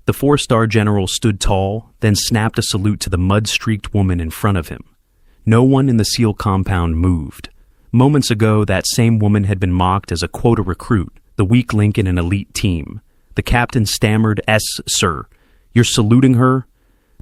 The 4-star general stood tall, then snapped a salute to the mud-streaked woman in front of him. No one in the SEAL compound moved. Moments ago, that same woman had been mocked as a quota recruit, the weak link in an elite team. The captain stammered, "S, sir. You're saluting her?"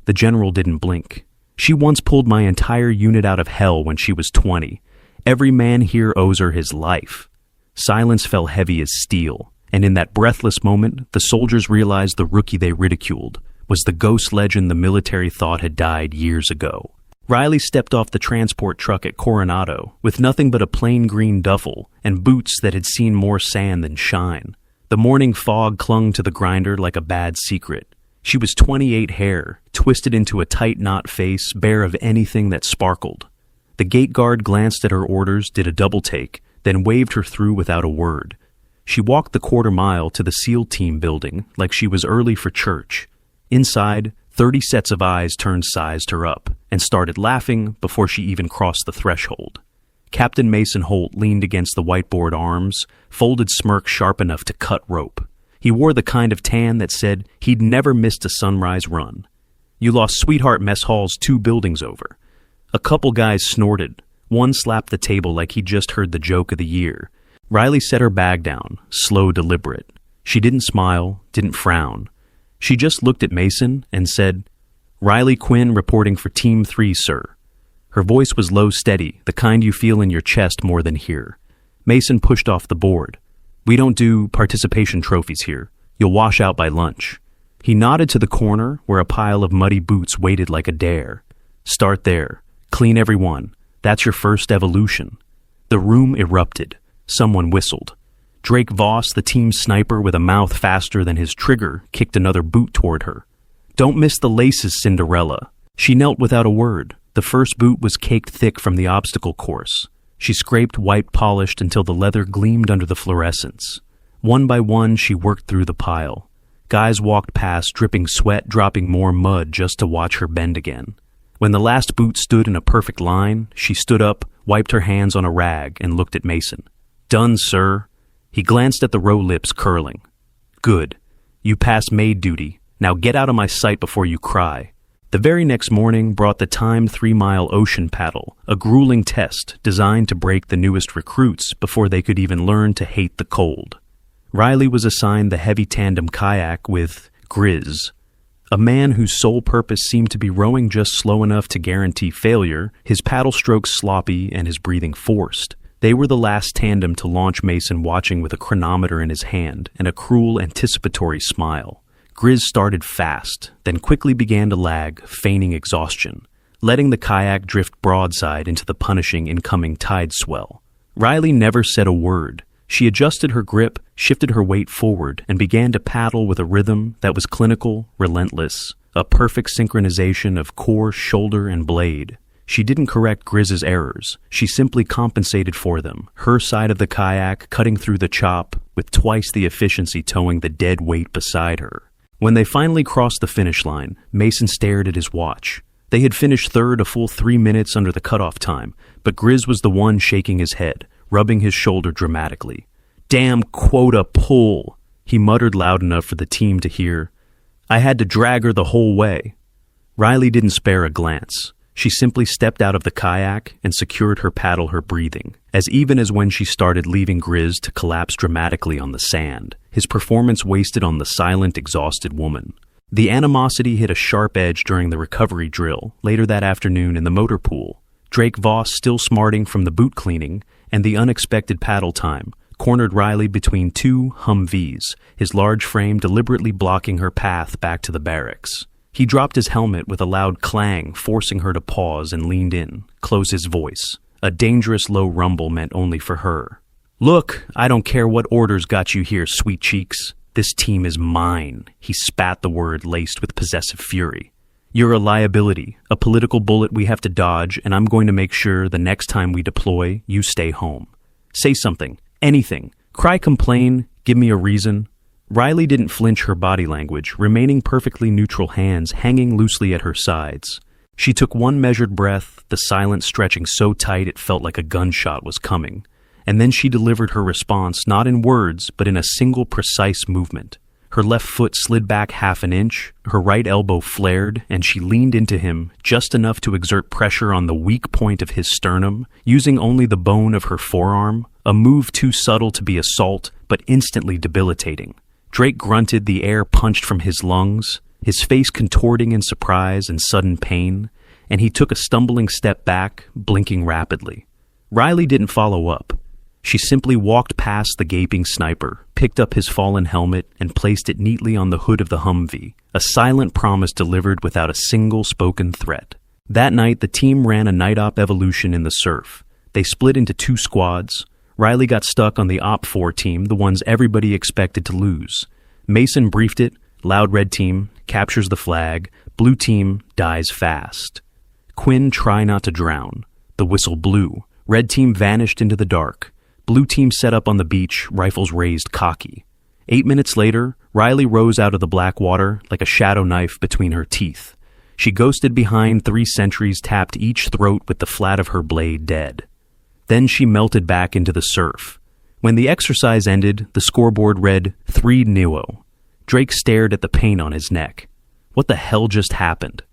The general didn't blink. "She once pulled my entire unit out of hell when she was 20. Every man here owes her his life." Silence fell heavy as steel, and in that breathless moment, the soldiers realized the rookie they ridiculed was the ghost legend the military thought had died years ago. Riley stepped off the transport truck at Coronado with nothing but a plain green duffel and boots that had seen more sand than shine. The morning fog clung to the grinder like a bad secret. She was 28 hair, twisted into a tight knot face, bare of anything that sparkled. The gate guard glanced at her orders, did a double take, then waved her through without a word. She walked the quarter mile to the SEAL team building like she was early for church. Inside, 30 sets of eyes turned sized her up and started laughing before she even crossed the threshold. Captain Mason Holt leaned against the whiteboard arms, folded smirk sharp enough to cut rope. He wore the kind of tan that said he'd never missed a sunrise run. "You lost Sweetheart Mess Hall's 2 buildings over." A couple guys snorted. One slapped the table like he'd just heard the joke of the year. Riley set her bag down, slow, deliberate. She didn't smile, didn't frown. She just looked at Mason and said, "Riley Quinn reporting for Team 3, sir." Her voice was low, steady, the kind you feel in your chest more than here. Mason pushed off the board. "We don't do participation trophies here. You'll wash out by lunch." He nodded to the corner where a pile of muddy boots waited like a dare. "Start there. Clean every one. That's your first evolution." The room erupted. Someone whistled. Drake Voss, the team's sniper with a mouth faster than his trigger, kicked another boot toward her. "Don't miss the laces, Cinderella." She knelt without a word. The first boot was caked thick from the obstacle course. She scraped white polished until the leather gleamed under the fluorescence. One by one, she worked through the pile. Guys walked past, dripping sweat, dropping more mud just to watch her bend again. When the last boot stood in a perfect line, she stood up, wiped her hands on a rag, and looked at Mason. "Done, sir." He glanced at the row lips curling. "Good. You passed maid duty. Now get out of my sight before you cry." The very next morning brought the timed 3-mile ocean paddle, a grueling test designed to break the newest recruits before they could even learn to hate the cold. Riley was assigned the heavy tandem kayak with Grizz, a man whose sole purpose seemed to be rowing just slow enough to guarantee failure, his paddle strokes sloppy and his breathing forced. They were the last tandem to launch Mason, watching with a chronometer in his hand and a cruel, anticipatory smile. Grizz started fast, then quickly began to lag, feigning exhaustion, letting the kayak drift broadside into the punishing incoming tide swell. Riley never said a word. She adjusted her grip, shifted her weight forward, and began to paddle with a rhythm that was clinical, relentless, a perfect synchronization of core, shoulder, and blade. She didn't correct Grizz's errors. She simply compensated for them, her side of the kayak cutting through the chop, with twice the efficiency towing the dead weight beside her. When they finally crossed the finish line, Mason stared at his watch. They had finished third a full 3 minutes under the cutoff time, but Grizz was the one shaking his head, rubbing his shoulder dramatically. "Damn quota pull," he muttered loud enough for the team to hear. "I had to drag her the whole way." Riley didn't spare a glance. She simply stepped out of the kayak and secured her paddle, her breathing, as even as when she started leaving Grizz to collapse dramatically on the sand, his performance wasted on the silent, exhausted woman. The animosity hit a sharp edge during the recovery drill later that afternoon in the motor pool. Drake Voss, still smarting from the boot cleaning and the unexpected paddle time, cornered Riley between 2 Humvees, his large frame deliberately blocking her path back to the barracks. He dropped his helmet with a loud clang, forcing her to pause, and leaned in, close his voice. A dangerous low rumble meant only for her. "Look, I don't care what orders got you here, sweet cheeks. This team is mine." He spat the word laced with possessive fury. "You're a liability, a political bullet we have to dodge, and I'm going to make sure the next time we deploy, you stay home. Say something, anything. Cry, complain, give me a reason." Riley didn't flinch her body language, remaining perfectly neutral, hands hanging loosely at her sides. She took one measured breath, the silence stretching so tight it felt like a gunshot was coming. And then she delivered her response not in words, but in a single precise movement. Her left foot slid back half an inch, her right elbow flared, and she leaned into him just enough to exert pressure on the weak point of his sternum, using only the bone of her forearm, a move too subtle to be assault, but instantly debilitating. Drake grunted, the air punched from his lungs, his face contorting in surprise and sudden pain, and he took a stumbling step back, blinking rapidly. Riley didn't follow up. She simply walked past the gaping sniper, picked up his fallen helmet, and placed it neatly on the hood of the Humvee, a silent promise delivered without a single spoken threat. That night, the team ran a night op evolution in the surf. They split into 2 squads. Riley got stuck on the Op 4 team, the ones everybody expected to lose. Mason briefed it, loud red team, captures the flag, blue team dies fast. Quinn, try not to drown. The whistle blew. Red team vanished into the dark. Blue team set up on the beach, rifles raised cocky. 8 minutes later, Riley rose out of the black water like a shadow knife between her teeth. She ghosted behind 3 sentries, tapped each throat with the flat of her blade dead. Then she melted back into the surf. When the exercise ended, the scoreboard read 3-0. Drake stared at the pain on his neck. What the hell just happened?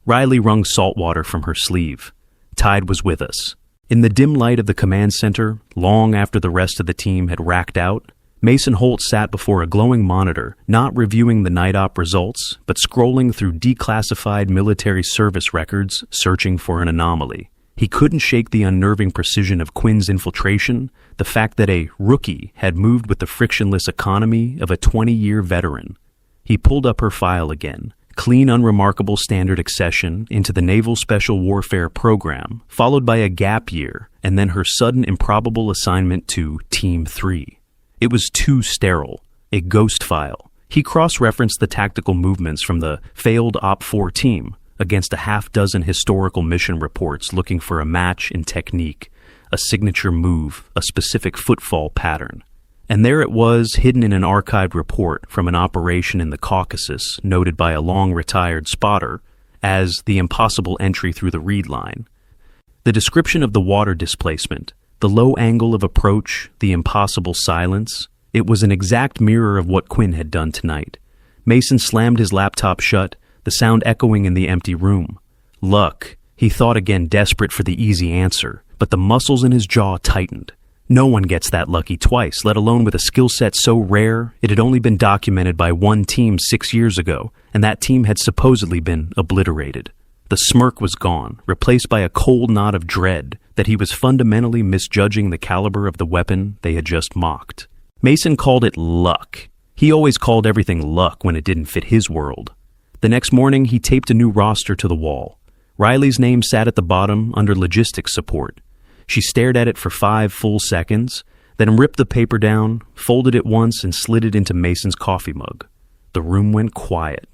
Riley wrung salt water from her sleeve. Tide was with us. In the dim light of the command center, long after the rest of the team had racked out, Mason Holt sat before a glowing monitor, not reviewing the night op results, but scrolling through declassified military service records, searching for an anomaly. He couldn't shake the unnerving precision of Quinn's infiltration, the fact that a rookie had moved with the frictionless economy of a 20-year veteran. He pulled up her file again. Clean, unremarkable standard accession into the Naval Special Warfare Program, followed by a gap year, and then her sudden improbable assignment to Team 3. It was too sterile, a ghost file. He cross-referenced the tactical movements from the failed Op 4 team against a half-dozen historical mission reports looking for a match in technique, a signature move, a specific footfall pattern. And there it was, hidden in an archived report from an operation in the Caucasus, noted by a long-retired spotter as the impossible entry through the reed line. The description of the water displacement, the low angle of approach, the impossible silence, it was an exact mirror of what Quinn had done tonight. Mason slammed his laptop shut, the sound echoing in the empty room. Luck, he thought again, desperate for the easy answer, but the muscles in his jaw tightened. No one gets that lucky twice, let alone with a skill set so rare it had only been documented by one team 6 years ago, and that team had supposedly been obliterated. The smirk was gone, replaced by a cold nod of dread that he was fundamentally misjudging the caliber of the weapon they had just mocked. Mason called it luck. He always called everything luck when it didn't fit his world. The next morning, he taped a new roster to the wall. Riley's name sat at the bottom under logistics support. She stared at it for 5 full seconds, then ripped the paper down, folded it once, and slid it into Mason's coffee mug. The room went quiet.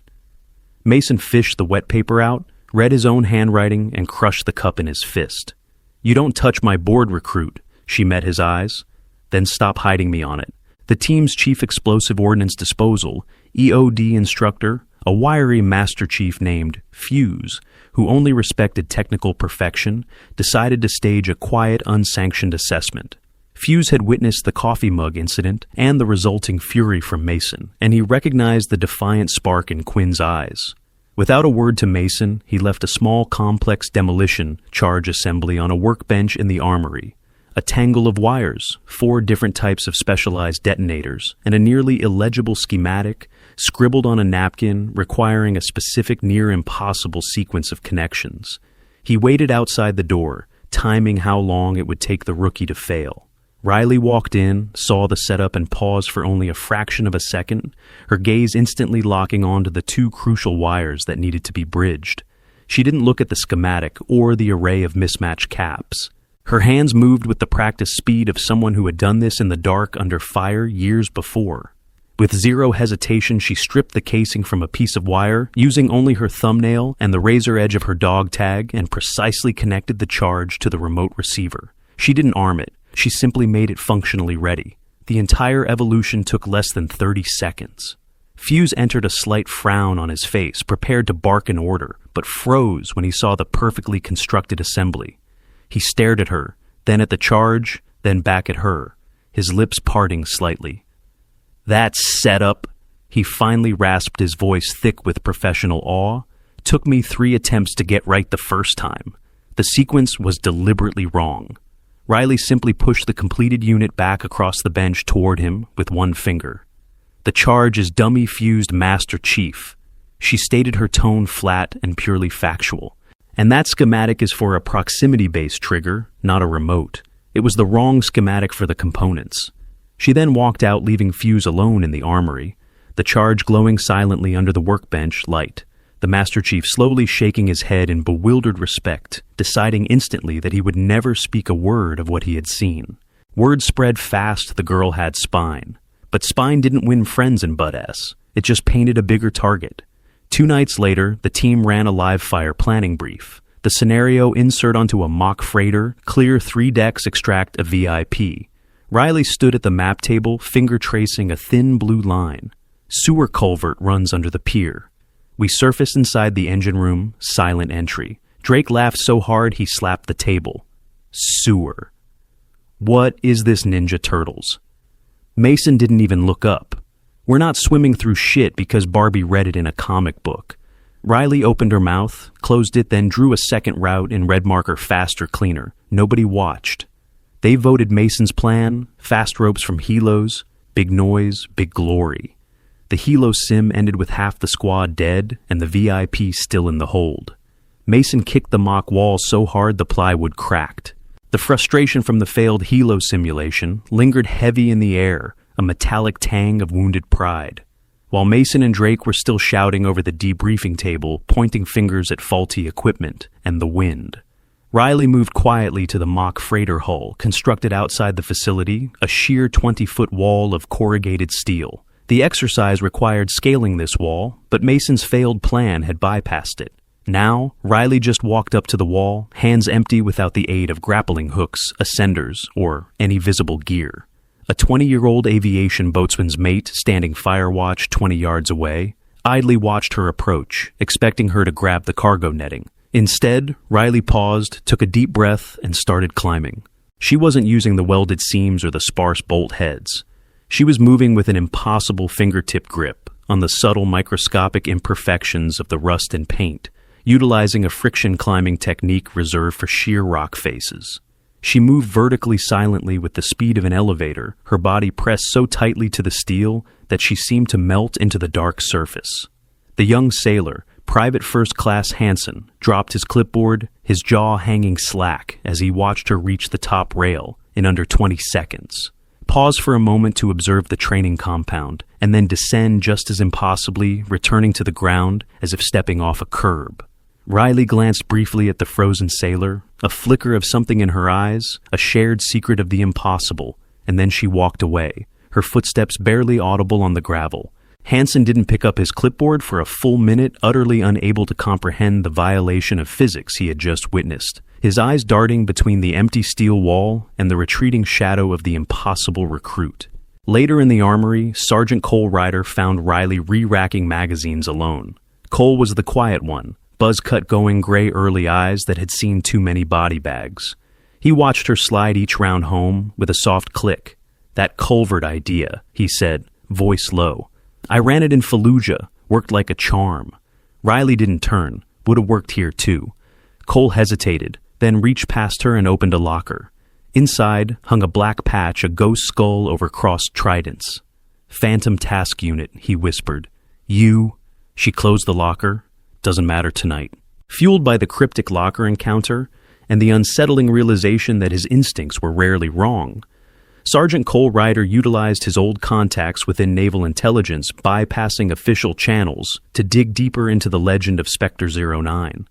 Mason fished the wet paper out, read his own handwriting, and crushed the cup in his fist. "You don't touch my board, recruit." She met his eyes. "Then stop hiding me on it." The team's chief explosive ordnance disposal, EOD instructor, a wiry master chief named Fuse, who only respected technical perfection, decided to stage a quiet, unsanctioned assessment. Fuse had witnessed the coffee mug incident and the resulting fury from Mason, and he recognized the defiant spark in Quinn's eyes. Without a word to Mason, he left a small, complex demolition charge assembly on a workbench in the armory. A tangle of wires, 4 different types of specialized detonators, and a nearly illegible schematic scribbled on a napkin requiring a specific near-impossible sequence of connections. He waited outside the door, timing how long it would take the rookie to fail. Riley walked in, saw the setup, and paused for only a fraction of a second, her gaze instantly locking onto the 2 crucial wires that needed to be bridged. She didn't look at the schematic or the array of mismatched caps. Her hands moved with the practiced speed of someone who had done this in the dark under fire years before. With zero hesitation, she stripped the casing from a piece of wire, using only her thumbnail and the razor edge of her dog tag, and precisely connected the charge to the remote receiver. She didn't arm it. She simply made it functionally ready. The entire evolution took less than 30 seconds. Fuse entered a slight frown on his face, prepared to bark an order, but froze when he saw the perfectly constructed assembly. He stared at her, then at the charge, then back at her, his lips parting slightly. "That setup," He finally rasped his voice thick with professional awe. "Took me 3 attempts to get right the first time. The sequence was deliberately wrong." Riley simply pushed the completed unit back across the bench toward him with one finger. "The charge is dummy fused Master Chief." She stated her tone flat and purely factual. "And that schematic is for a proximity-based trigger, not a remote. It was the wrong schematic for the components." She then walked out, leaving Fuse alone in the armory, the charge glowing silently under the workbench light, the Master Chief slowly shaking his head in bewildered respect, deciding instantly that he would never speak a word of what he had seen. Word spread fast the girl had Spine. But Spine didn't win friends in Butt-Ass. It just painted a bigger target. 2 nights later, the team ran a live fire planning brief. The scenario: insert onto a mock freighter, clear 3 decks, extract a VIP. Riley stood at the map table, finger tracing a thin blue line. Sewer culvert runs under the pier. We surfaced inside the engine room, silent entry. Drake laughed so hard he slapped the table. Sewer. What is this, Ninja Turtles? Mason didn't even look up. We're not swimming through shit because Barbie read it in a comic book. Riley opened her mouth, closed it, then drew a second route in red marker faster, cleaner. Nobody watched. They voted Mason's plan, fast ropes from helos, big noise, big glory. The helo sim ended with half the squad dead and the VIP still in the hold. Mason kicked the mock wall so hard the plywood cracked. The frustration from the failed helo simulation lingered heavy in the air, a metallic tang of wounded pride. While Mason and Drake were still shouting over the debriefing table, pointing fingers at faulty equipment and the wind, Riley moved quietly to the mock freighter hull, constructed outside the facility, a sheer 20-foot wall of corrugated steel. The exercise required scaling this wall, but Mason's failed plan had bypassed it. Now, Riley just walked up to the wall, hands empty without the aid of grappling hooks, ascenders, or any visible gear. A 20-year-old aviation boatswain's mate, standing fire watch 20 yards away, idly watched her approach, expecting her to grab the cargo netting. Instead, Riley paused, took a deep breath, and started climbing. She wasn't using the welded seams or the sparse bolt heads. She was moving with an impossible fingertip grip on the subtle microscopic imperfections of the rust and paint, utilizing a friction climbing technique reserved for sheer rock faces. She moved vertically silently with the speed of an elevator, her body pressed so tightly to the steel that she seemed to melt into the dark surface. The young sailor, Private First Class Hansen, dropped his clipboard, his jaw hanging slack as he watched her reach the top rail in under 20 seconds. Pause for a moment to observe the training compound, and then descend just as impossibly, returning to the ground as if stepping off a curb. Riley glanced briefly at the frozen sailor, a flicker of something in her eyes, a shared secret of the impossible, and then she walked away, her footsteps barely audible on the gravel. Hansen didn't pick up his clipboard for a full minute, utterly unable to comprehend the violation of physics he had just witnessed, his eyes darting between the empty steel wall and the retreating shadow of the impossible recruit. Later in the armory, Sergeant Cole Ryder found Riley re-racking magazines alone. Cole was the quiet one, buzz-cut going gray early eyes that had seen too many body bags. He watched her slide each round home with a soft click. "That culvert idea," he said, voice low. "I ran it in Fallujah, worked like a charm." Riley didn't turn, would have worked here too. Cole hesitated, then reached past her and opened a locker. Inside hung a black patch, a ghost skull over crossed tridents. "Phantom Task Unit," he whispered. "You..." She closed the locker. "Doesn't matter tonight." Fueled by the cryptic locker encounter and the unsettling realization that his instincts were rarely wrong, Sergeant Cole Ryder utilized his old contacts within naval intelligence, bypassing official channels to dig deeper into the legend of Spectre 09.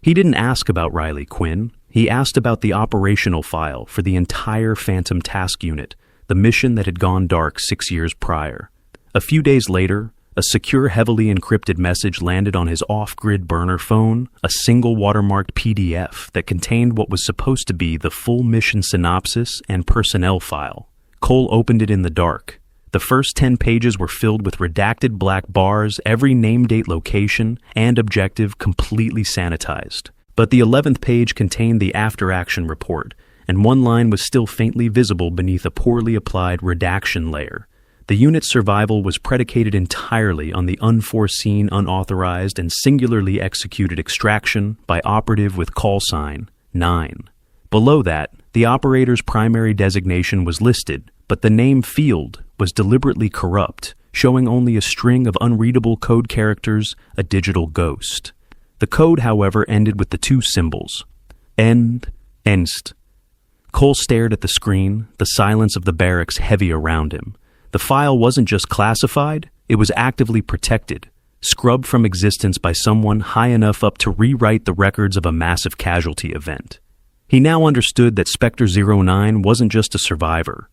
He didn't ask about Riley Quinn. He asked about the operational file for the entire Phantom Task Unit, the mission that had gone dark 6 years prior. A few days later, a secure, heavily encrypted message landed on his off-grid burner phone, a single watermarked PDF that contained what was supposed to be the full mission synopsis and personnel file. Cole opened it in the dark. The first 10 pages were filled with redacted black bars, every name, date, location, and objective completely sanitized. But the 11th page contained the after-action report, and one line was still faintly visible beneath a poorly applied redaction layer. The unit's survival was predicated entirely on the unforeseen, unauthorized, and singularly executed extraction by operative with call sign 9. Below that, the operator's primary designation was listed, but the name field was deliberately corrupt, showing only a string of unreadable code characters, a digital ghost. The code, however, ended with the two symbols, End, Enst. Cole stared at the screen, the silence of the barracks heavy around him. The file wasn't just classified, it was actively protected, scrubbed from existence by someone high enough up to rewrite the records of a massive casualty event. He now understood that Spectre 09 wasn't just a survivor.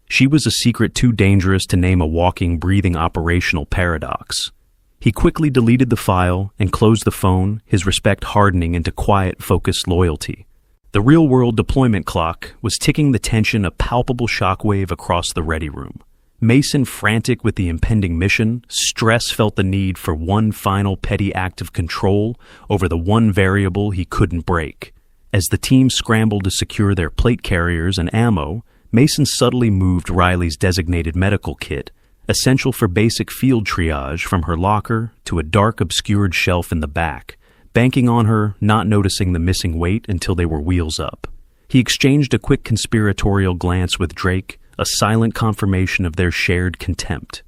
She was a secret too dangerous to name a walking, breathing operational paradox. He quickly deleted the file and closed the phone, his respect hardening into quiet, focused loyalty. The real-world deployment clock was ticking the tension a palpable shockwave across the ready room. Mason, frantic with the impending mission, stress felt the need for one final petty act of control over the one variable he couldn't break. As the team scrambled to secure their plate carriers and ammo, Mason subtly moved Riley's designated medical kit, essential for basic field triage, from her locker to a dark, obscured shelf in the back, banking on her not noticing the missing weight until they were wheels up. He exchanged a quick conspiratorial glance with Drake, a silent confirmation of their shared contempt.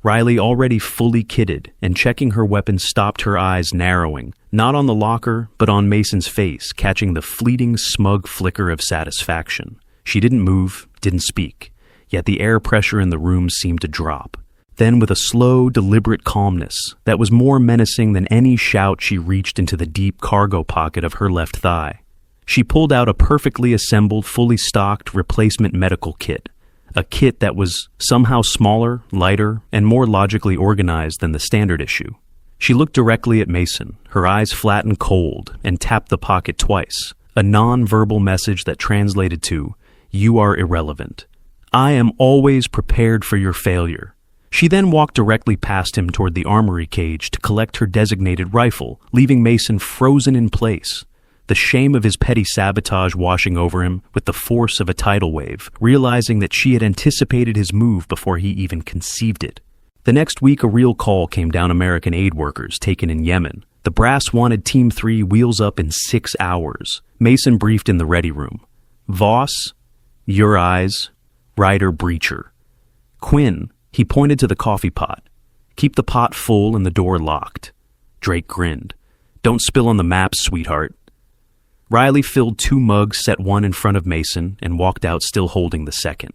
Riley, already fully kitted and checking her weapon, stopped, her eyes narrowing, not on the locker, but on Mason's face, catching the fleeting, smug flicker of satisfaction. She didn't move, didn't speak, yet the air pressure in the room seemed to drop. Then, with a slow, deliberate calmness that was more menacing than any shout, she reached into the deep cargo pocket of her left thigh. She pulled out a perfectly assembled, fully stocked replacement medical kit. A kit that was somehow smaller, lighter, and more logically organized than the standard issue. She looked directly at Mason, her eyes flat and cold, and tapped the pocket twice, a non-verbal message that translated to, "You are irrelevant. I am always prepared for your failure." She then walked directly past him toward the armory cage to collect her designated rifle, leaving Mason frozen in place. The shame of his petty sabotage washing over him with the force of a tidal wave, realizing that she had anticipated his move before he even conceived it. The next week, a real call came down American aid workers taken in Yemen. The brass wanted Team 3 wheels up in 6 hours. Mason briefed in the ready room. Voss, your eyes, Ryder Breacher. Quinn, he pointed to the coffee pot. Keep the pot full and the door locked. Drake grinned. Don't spill on the maps, sweetheart. Riley filled 2 mugs, set one in front of Mason, and walked out still holding the second.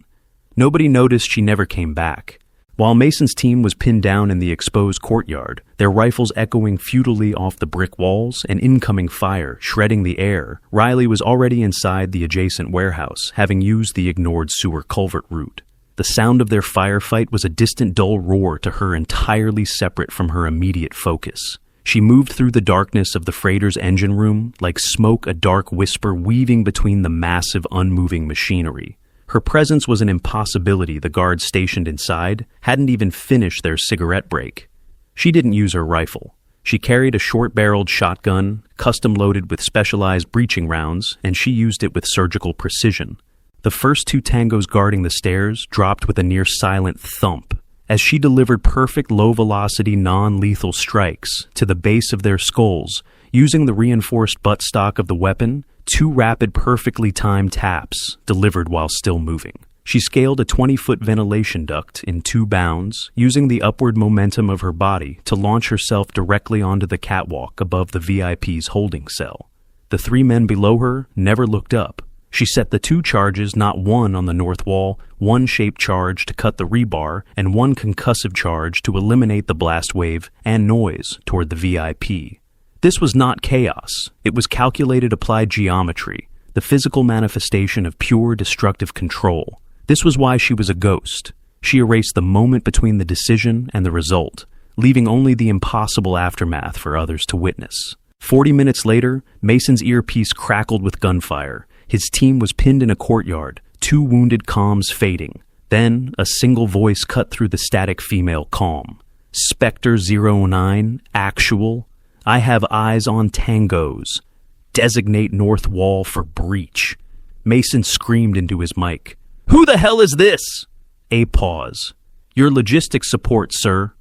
Nobody noticed she never came back. While Mason's team was pinned down in the exposed courtyard, their rifles echoing futilely off the brick walls and incoming fire shredding the air, Riley was already inside the adjacent warehouse, having used the ignored sewer culvert route. The sound of their firefight was a distant dull roar to her, entirely separate from her immediate focus. She moved through the darkness of the freighter's engine room, like smoke, a dark whisper weaving between the massive, unmoving machinery. Her presence was an impossibility. The guards stationed inside hadn't even finished their cigarette break. She didn't use her rifle. She carried a short-barreled shotgun, custom-loaded with specialized breaching rounds, and she used it with surgical precision. The first 2 tangos guarding the stairs dropped with a near-silent thump, as she delivered perfect low-velocity, non-lethal strikes to the base of their skulls, using the reinforced buttstock of the weapon, 2 rapid, perfectly timed taps, delivered while still moving. She scaled a 20-foot ventilation duct in 2 bounds, using the upward momentum of her body to launch herself directly onto the catwalk above the VIP's holding cell. The 3 men below her never looked up. She set the 2 charges, not one on the north wall, 1 shaped charge to cut the rebar, and 1 concussive charge to eliminate the blast wave and noise toward the VIP. This was not chaos. It was calculated applied geometry, the physical manifestation of pure destructive control. This was why she was a ghost. She erased the moment between the decision and the result, leaving only the impossible aftermath for others to witness. 40 minutes later, Mason's earpiece crackled with gunfire. His team was pinned in a courtyard, 2 wounded comms fading. Then, a single voice cut through the static female calm. Spectre 09, actual. I have eyes on tangos. Designate north wall for breach. Mason screamed into his mic. Who the hell is this? A pause. "Your logistics support, sir."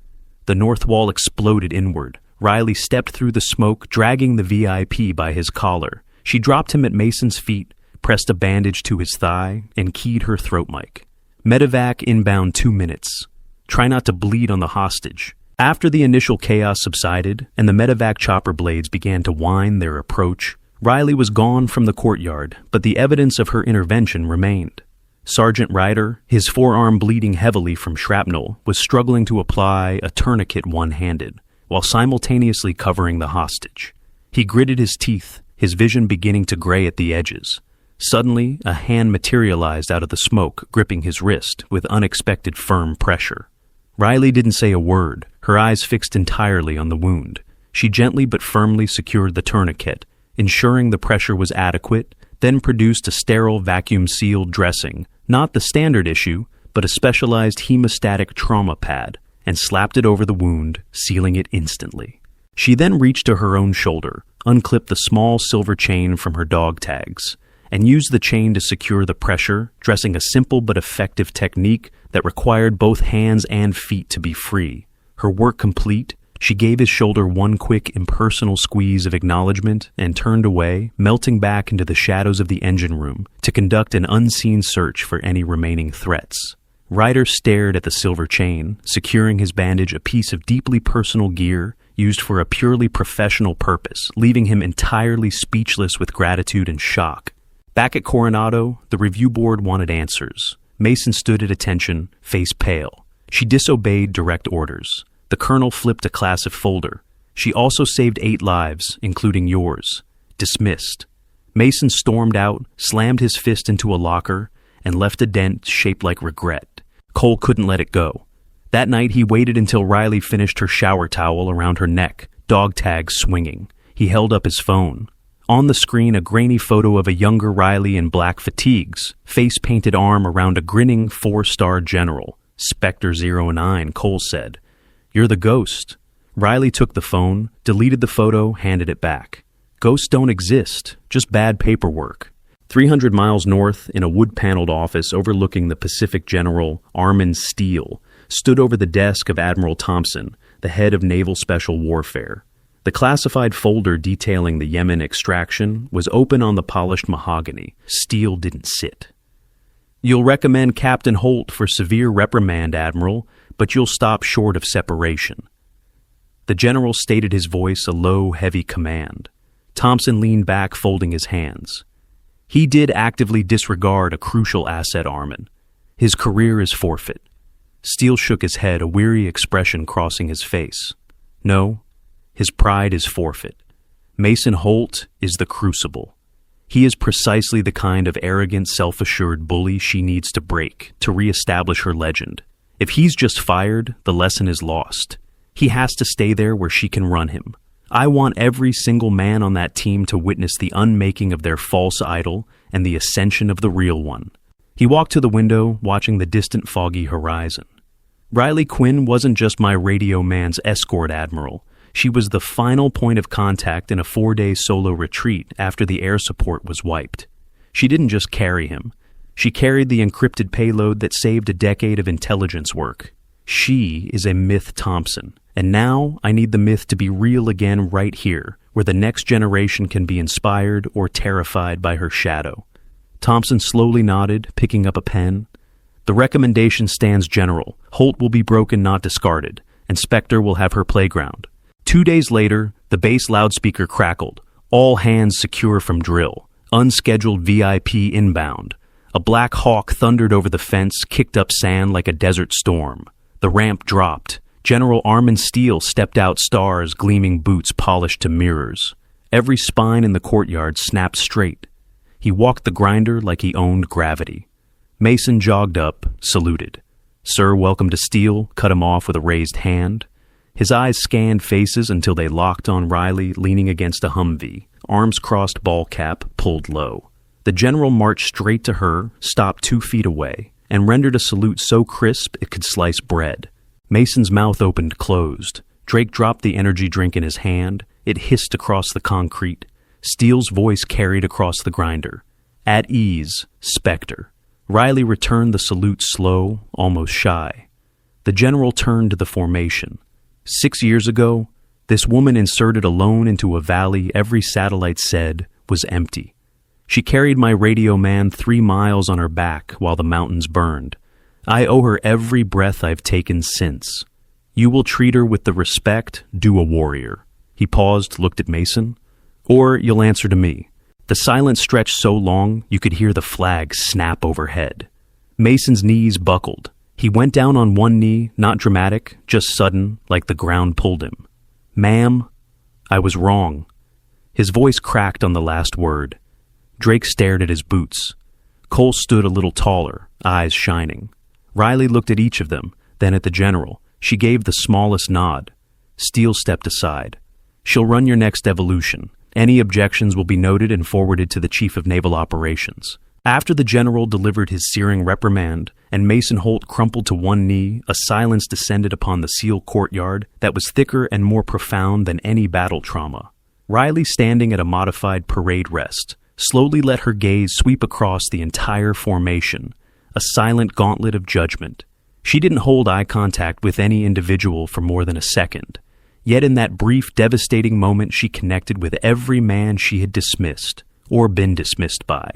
The north wall exploded inward. Riley stepped through the smoke, dragging the VIP by his collar. She dropped him at Mason's feet, pressed a bandage to his thigh, and keyed her throat mic. "Medevac inbound 2 minutes. Try not to bleed on the hostage." After the initial chaos subsided and the medevac chopper blades began to whine their approach, Riley was gone from the courtyard, but the evidence of her intervention remained. Sergeant Ryder, his forearm bleeding heavily from shrapnel, was struggling to apply a tourniquet one-handed, while simultaneously covering the hostage. He gritted his teeth, his vision beginning to gray at the edges. Suddenly, a hand materialized out of the smoke, gripping his wrist with unexpected firm pressure. Riley didn't say a word, her eyes fixed entirely on the wound. She gently but firmly secured the tourniquet, ensuring the pressure was adequate, then produced a sterile vacuum-sealed dressing, not the standard issue, but a specialized hemostatic trauma pad, and slapped it over the wound, sealing it instantly. She then reached to her own shoulder, unclipped the small silver chain from her dog tags, and used the chain to secure the pressure, dressing a simple but effective technique that required both hands and feet to be free. Her work complete, she gave his shoulder one quick, impersonal squeeze of acknowledgement and turned away, melting back into the shadows of the engine room to conduct an unseen search for any remaining threats. Ryder stared at the silver chain, securing his bandage a piece of deeply personal gear used for a purely professional purpose, leaving him entirely speechless with gratitude and shock. Back at Coronado, the review board wanted answers. Mason stood at attention, face pale. She disobeyed direct orders. The colonel flipped a classic folder. "She also saved 8 lives, including yours. Dismissed." Mason stormed out, slammed his fist into a locker, and left a dent shaped like regret. Cole couldn't let it go. That night he waited until Riley finished her shower towel around her neck, dog tags swinging. He held up his phone. On the screen, a grainy photo of a younger Riley in black fatigues, face-painted arm around a grinning 4-star general. "Spectre 09, Cole said. "You're the ghost." Riley took the phone, deleted the photo, handed it back. "Ghosts don't exist, just bad paperwork." 300 miles north, in a wood-paneled office overlooking the Pacific General, Armin Steele stood over the desk of Admiral Thompson, the head of Naval Special Warfare. The classified folder detailing the Yemen extraction was open on the polished mahogany. Steele didn't sit. "You'll recommend Captain Holt for severe reprimand, Admiral, but you'll stop short of separation." The general stated his voice a low, heavy command. Thompson leaned back, folding his hands. "He did actively disregard a crucial asset, Armin. His career is forfeit." Steele shook his head, a weary expression crossing his face. "No, his pride is forfeit. Mason Holt is the crucible. He is precisely the kind of arrogant, self-assured bully she needs to break to re-establish her legend. If he's just fired, the lesson is lost. He has to stay there where she can run him. I want every single man on that team to witness the unmaking of their false idol and the ascension of the real one." He walked to the window, watching the distant foggy horizon. "Riley Quinn wasn't just my radio man's escort, Admiral. She was the final point of contact in a 4-day solo retreat after the air support was wiped. She didn't just carry him. She carried the encrypted payload that saved a decade of intelligence work. She is a myth Thompson. And now I need the myth to be real again right here, where the next generation can be inspired or terrified by her shadow." Thompson slowly nodded, picking up a pen. "The recommendation stands, General. Holt will be broken, not discarded, and Spectre will have her playground." 2 days later, the base loudspeaker crackled. "All hands secure from drill. Unscheduled VIP inbound." A Black Hawk thundered over the fence, kicked up sand like a desert storm. The ramp dropped. General Armin Steele stepped out, stars, gleaming boots polished to mirrors. Every spine in the courtyard snapped straight. He walked the grinder like he owned gravity. Mason jogged up, saluted. "Sir, welcome to Steele," cut him off with a raised hand. His eyes scanned faces until they locked on Riley leaning against a Humvee, arms crossed, ball cap pulled low. The general marched straight to her, stopped 2 feet away, and rendered a salute so crisp it could slice bread. Mason's mouth opened closed. Drake dropped the energy drink in his hand. It hissed across the concrete. Steele's voice carried across the grinder. "At ease, Spectre." Riley returned the salute slow, almost shy. The general turned to the formation. 6 years ago, this woman inserted alone into a valley every satellite said was empty. She carried my radio man 3 miles on her back while the mountains burned. I owe her every breath I've taken since. You will treat her with the respect due a warrior." He paused, looked at Mason. "Or you'll answer to me." The silence stretched so long you could hear the flag snap overhead. Mason's knees buckled. He went down on one knee, not dramatic, just sudden, like the ground pulled him. "Ma'am, I was wrong." His voice cracked on the last word. Drake stared at his boots. Cole stood a little taller, eyes shining. Riley looked at each of them, then at the general. She gave the smallest nod. Steele stepped aside. "She'll run your next evolution. Any objections will be noted and forwarded to the Chief of Naval Operations." After the general delivered his searing reprimand, and Mason Holt crumpled to one knee, a silence descended upon the SEAL courtyard that was thicker and more profound than any battle trauma. Riley, standing at a modified parade rest, slowly let her gaze sweep across the entire formation, a silent gauntlet of judgment. She didn't hold eye contact with any individual for more than a second. Yet in that brief, devastating moment, she connected with every man she had dismissed, or been dismissed by.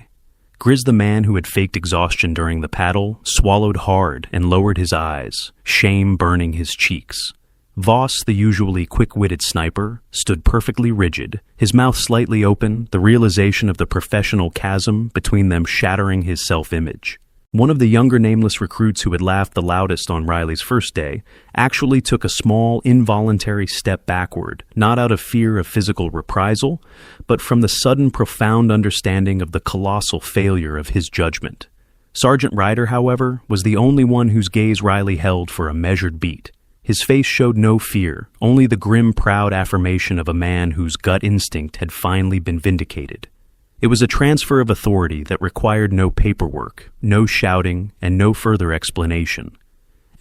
Grizz, the man who had faked exhaustion during the paddle, swallowed hard and lowered his eyes, shame burning his cheeks. Voss, the usually quick-witted sniper, stood perfectly rigid, his mouth slightly open, the realization of the professional chasm between them shattering his self-image. One of the younger nameless recruits who had laughed the loudest on Riley's first day actually took a small, involuntary step backward, not out of fear of physical reprisal, but from the sudden, profound understanding of the colossal failure of his judgment. Sergeant Ryder, however, was the only one whose gaze Riley held for a measured beat. His face showed no fear, only the grim, proud affirmation of a man whose gut instinct had finally been vindicated. It was a transfer of authority that required no paperwork, no shouting, and no further explanation.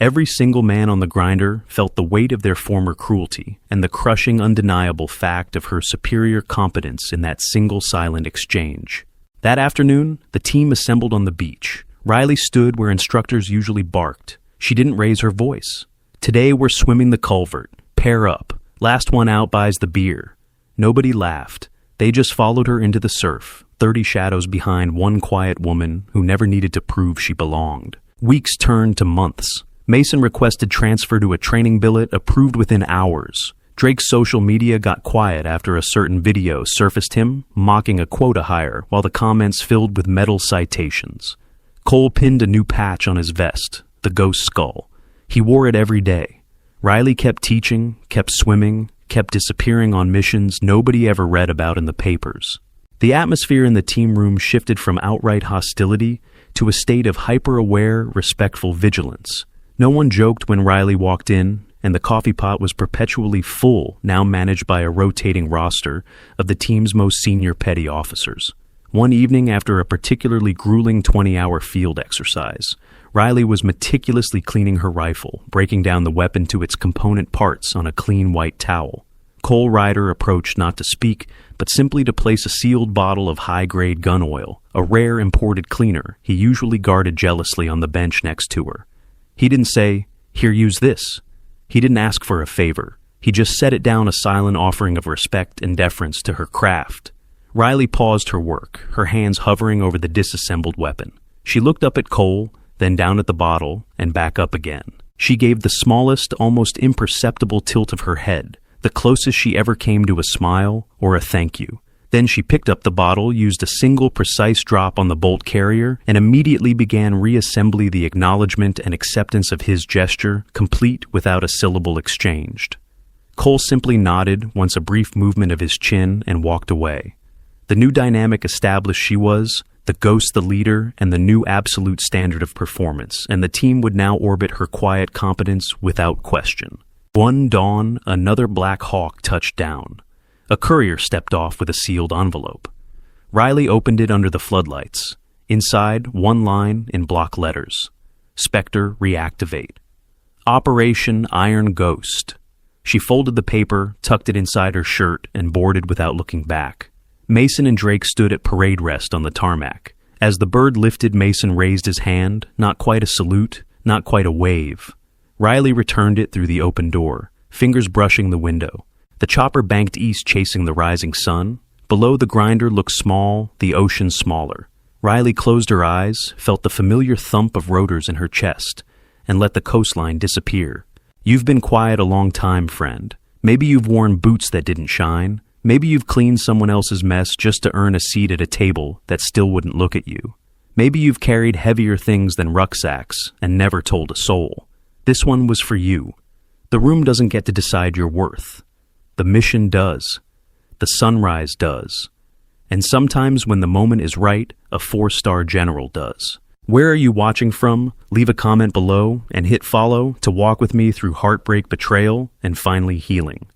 Every single man on the grinder felt the weight of their former cruelty and the crushing, undeniable fact of her superior competence in that single silent exchange. That afternoon, the team assembled on the beach. Riley stood where instructors usually barked. She didn't raise her voice. "Today we're swimming the culvert. Pair up. Last one out buys the beer." Nobody laughed. They just followed her into the surf, 30 shadows behind one quiet woman who never needed to prove she belonged. Weeks turned to months. Mason requested transfer to a training billet approved within hours. Drake's social media got quiet after a certain video surfaced him mocking a quota hire while the comments filled with medal citations. Cole pinned a new patch on his vest, the ghost skull. He wore it every day. Riley kept teaching, kept swimming, kept disappearing on missions nobody ever read about in the papers. The atmosphere in the team room shifted from outright hostility to a state of hyper-aware, respectful vigilance. No one joked when Riley walked in, and the coffee pot was perpetually full, now managed by a rotating roster of the team's most senior petty officers. One evening, after a particularly grueling 20-hour field exercise, Riley was meticulously cleaning her rifle, breaking down the weapon to its component parts on a clean white towel. Cole Ryder approached not to speak, but simply to place a sealed bottle of high-grade gun oil, a rare imported cleaner he usually guarded jealously on the bench next to her. He didn't say, "Here, use this." He didn't ask for a favor. He just set it down, a silent offering of respect and deference to her craft. Riley paused her work, her hands hovering over the disassembled weapon. She looked up at Cole, then down at the bottle, and back up again. She gave the smallest, almost imperceptible tilt of her head, the closest she ever came to a smile or a thank you. Then she picked up the bottle, used a single precise drop on the bolt carrier, and immediately began reassembly, the acknowledgement and acceptance of his gesture, complete without a syllable exchanged. Cole simply nodded once, a brief movement of his chin, and walked away. The new dynamic established she was the ghost, the leader, and the new absolute standard of performance, and the team would now orbit her quiet competence without question. One dawn, another Black Hawk touched down. A courier stepped off with a sealed envelope. Riley opened it under the floodlights. Inside, one line in block letters. Spectre reactivate. Operation Iron Ghost. She folded the paper, tucked it inside her shirt, and boarded without looking back. Mason and Drake stood at parade rest on the tarmac. As the bird lifted, Mason raised his hand, not quite a salute, not quite a wave. Riley returned it through the open door, fingers brushing the window. The chopper banked east chasing the rising sun. Below, the grinder looked small, the ocean smaller. Riley closed her eyes, felt the familiar thump of rotors in her chest, and let the coastline disappear. You've been quiet a long time, friend. Maybe you've worn boots that didn't shine. Maybe you've cleaned someone else's mess just to earn a seat at a table that still wouldn't look at you. Maybe you've carried heavier things than rucksacks and never told a soul. This one was for you. The room doesn't get to decide your worth. The mission does. The sunrise does. And sometimes when the moment is right, a 4-star general does. Where are you watching from? Leave a comment below and hit follow to walk with me through heartbreak, betrayal, and finally healing.